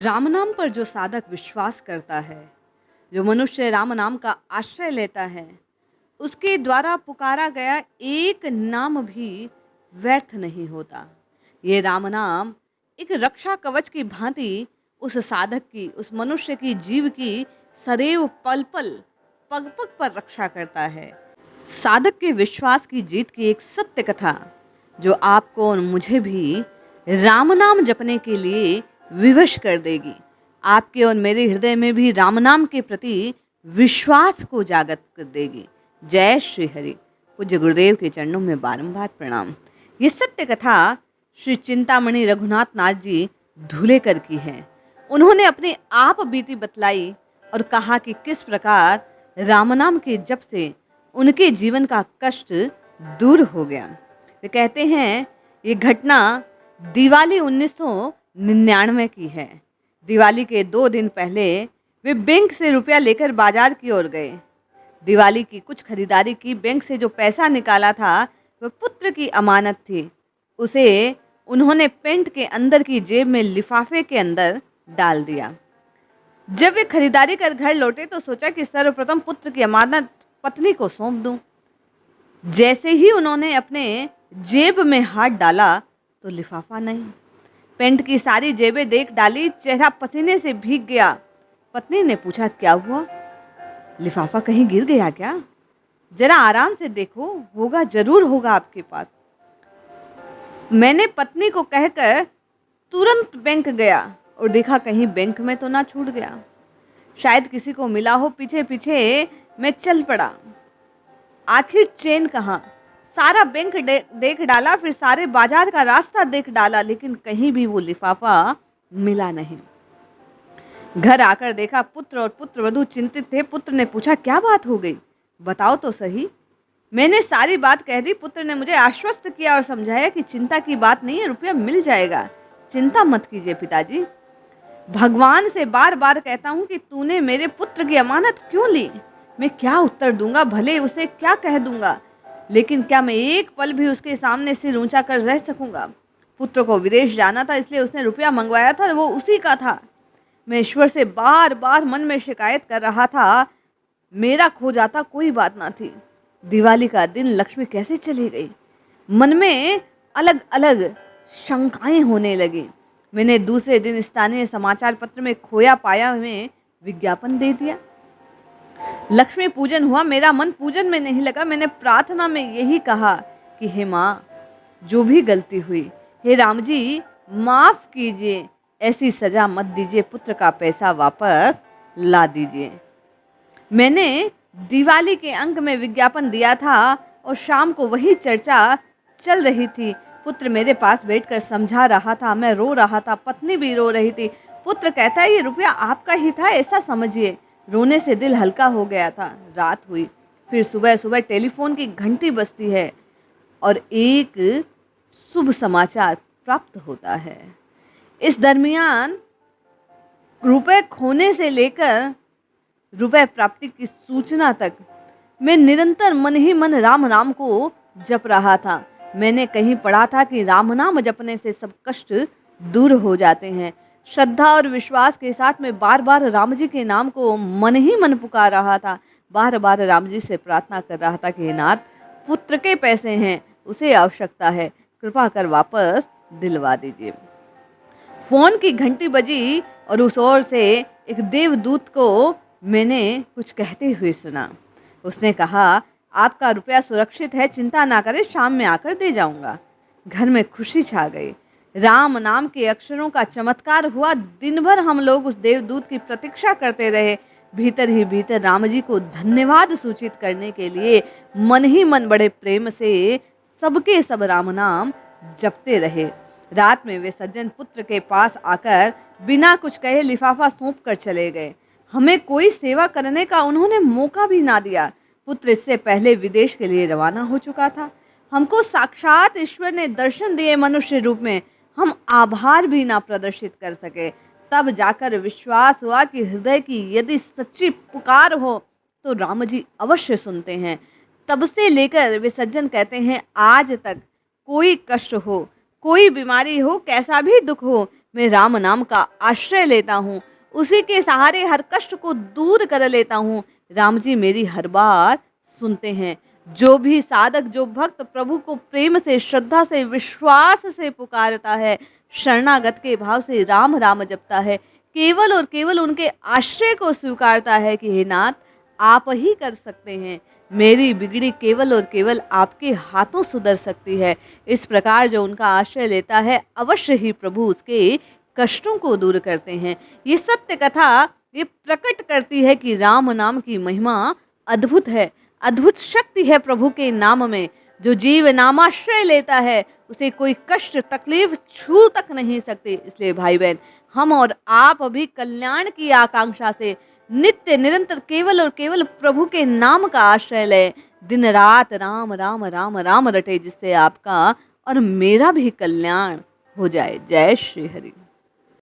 राम नाम पर जो साधक विश्वास करता है, जो मनुष्य राम नाम का आश्रय लेता है, उसके द्वारा पुकारा गया एक नाम भी व्यर्थ नहीं होता। ये राम नाम एक रक्षा कवच की भांति उस साधक की, उस मनुष्य की, जीव की सदैव पल पल, पग पग पर रक्षा करता है। साधक के विश्वास की जीत की एक सत्य कथा जो आपको और मुझे भी राम नाम जपने के लिए विवश कर देगी। आपके और मेरे हृदय में भी राम नाम के प्रति विश्वास को जागृत कर देगी। जय श्री हरि। पूज्य गुरुदेव के चरणों में बारंबार प्रणाम। ये सत्य कथा श्री चिंतामणि रघुनाथ नाथ जी धुलेकर की है। उन्होंने अपनी आप बीती बतलाई और कहा कि किस प्रकार राम नाम के जप से उनके जीवन का कष्ट दूर हो गया। वे कहते हैं ये घटना दिवाली 1999 की है। दिवाली के 2 दिन पहले वे बैंक से रुपया लेकर बाजार की ओर गए। दिवाली की कुछ खरीदारी की। बैंक से जो पैसा निकाला था वह पुत्र की अमानत थी। उसे उन्होंने पेंट के अंदर की जेब में लिफाफे के अंदर डाल दिया। जब वे खरीदारी कर घर लौटे तो सोचा कि सर्वप्रथम पुत्र की अमानत पत्नी को सौंप दूं। जैसे ही उन्होंने अपने जेब में हाथ डाला तो लिफाफा नहीं। पेंट की सारी जेबें देख डाली, चेहरा पसीने से भीग गया। पत्नी ने पूछा, क्या हुआ? लिफाफा कहीं गिर गया क्या? जरा आराम से देखो, होगा, जरूर होगा आपके पास। मैंने पत्नी को कहकर तुरंत बैंक गया और देखा कहीं बैंक में तो ना छूट गया। शायद किसी को मिला हो। पीछे पीछे मैं चल पड़ा। आखिर चैन कहाँ? सारा बैंक देख डाला, फिर सारे बाजार का रास्ता देख डाला, लेकिन कहीं भी वो लिफाफा मिला नहीं। घर आकर देखा पुत्र और पुत्रवधू चिंतित थे। पुत्र ने पूछा, क्या बात हो गई, बताओ तो सही। मैंने सारी बात कह दी। पुत्र ने मुझे आश्वस्त किया और समझाया कि चिंता की बात नहीं है, रुपया मिल जाएगा, चिंता मत कीजिए पिताजी। भगवान से बार बार कहता हूँ कि तूने मेरे पुत्र की अमानत क्यों ली? मैं क्या उत्तर दूंगा, भले उसे क्या कह दूंगा, लेकिन क्या मैं एक पल भी उसके सामने सिर ऊंचा कर रह सकूंगा? पुत्र को विदेश जाना था, इसलिए उसने रुपया मंगवाया था, वो उसी का था। मैं ईश्वर से बार बार मन में शिकायत कर रहा था, मेरा खो जाता कोई बात ना थी। दिवाली का दिन लक्ष्मी कैसे चली गई? मन में अलग अलग शंकाएं होने लगी। मैंने दूसरे दिन स्थानीय समाचार पत्र में खोया पाया में विज्ञापन दे दिया। लक्ष्मी पूजन हुआ। मेरा मन पूजन में नहीं लगा। मैंने प्रार्थना में यही कहा कि हे माँ, जो भी गलती हुई, हे राम जी माफ कीजिए, ऐसी सजा मत दीजिए, पुत्र का पैसा वापस ला दीजिए। मैंने दिवाली के अंक में विज्ञापन दिया था और शाम को वही चर्चा चल रही थी। पुत्र मेरे पास बैठकर समझा रहा था, मैं रो रहा था, पत्नी भी रो रही थी। पुत्र कहता है, ये रुपया आपका ही था, ऐसा समझिए। रोने से दिल हल्का हो गया था। रात हुई, फिर सुबह सुबह टेलीफोन की घंटी बजती है और एक शुभ समाचार प्राप्त होता है। इस दरमियान रुपए खोने से लेकर रुपए प्राप्ति की सूचना तक मैं निरंतर मन ही मन राम नाम को जप रहा था। मैंने कहीं पढ़ा था कि राम नाम जपने से सब कष्ट दूर हो जाते हैं। श्रद्धा और विश्वास के साथ मैं बार बार राम जी के नाम को मन ही मन पुकार रहा था। बार बार राम जी से प्रार्थना कर रहा था कि हे नाथ, पुत्र के पैसे हैं, उसे आवश्यकता है, कृपा कर वापस दिलवा दीजिए। फोन की घंटी बजी और उस ओर से एक देवदूत को मैंने कुछ कहते हुए सुना। उसने कहा, आपका रुपया सुरक्षित है, चिंता ना करें, शाम में आकर दे जाऊंगा। घर में खुशी छा गई। राम नाम के अक्षरों का चमत्कार हुआ। दिन भर हम लोग उस देवदूत की प्रतीक्षा करते रहे। भीतर ही भीतर राम जी को धन्यवाद सूचित करने के लिए मन ही मन बड़े प्रेम से सबके सब राम नाम जपते रहे। रात में वे सज्जन पुत्र के पास आकर बिना कुछ कहे लिफाफा सौंप कर चले गए। हमें कोई सेवा करने का उन्होंने मौका भी ना दिया। पुत्र इससे पहले विदेश के लिए रवाना हो चुका था। हमको साक्षात ईश्वर ने दर्शन दिए मनुष्य रूप में। हम आभार भी ना प्रदर्शित कर सके। तब जाकर विश्वास हुआ कि हृदय की यदि सच्ची पुकार हो तो राम जी अवश्य सुनते हैं। तब से लेकर वे सज्जन कहते हैं, आज तक कोई कष्ट हो, कोई बीमारी हो, कैसा भी दुख हो, मैं राम नाम का आश्रय लेता हूँ, उसी के सहारे हर कष्ट को दूर कर लेता हूँ। राम जी मेरी हर बात सुनते हैं। जो भी साधक, जो भक्त प्रभु को प्रेम से, श्रद्धा से, विश्वास से पुकारता है, शरणागत के भाव से राम राम जपता है, केवल और केवल उनके आश्रय को स्वीकारता है कि हे नाथ, आप ही कर सकते हैं, मेरी बिगड़ी केवल और केवल आपके हाथों सुधर सकती है। इस प्रकार जो उनका आश्रय लेता है, अवश्य ही प्रभु उसके कष्टों को दूर करते हैं। ये सत्य कथा ये प्रकट करती है कि राम नाम की महिमा अद्भुत है, अद्भुत शक्ति है प्रभु के नाम में। जो जीव नामाश्रय लेता है, उसे कोई कष्ट, तकलीफ छू तक नहीं सकती। इसलिए भाई बहन, हम और आप भी कल्याण की आकांक्षा से नित्य निरंतर केवल और केवल प्रभु के नाम का आश्रय लें। दिन रात राम राम राम राम रटे, जिससे आपका और मेरा भी कल्याण हो जाए। जय श्री हरि।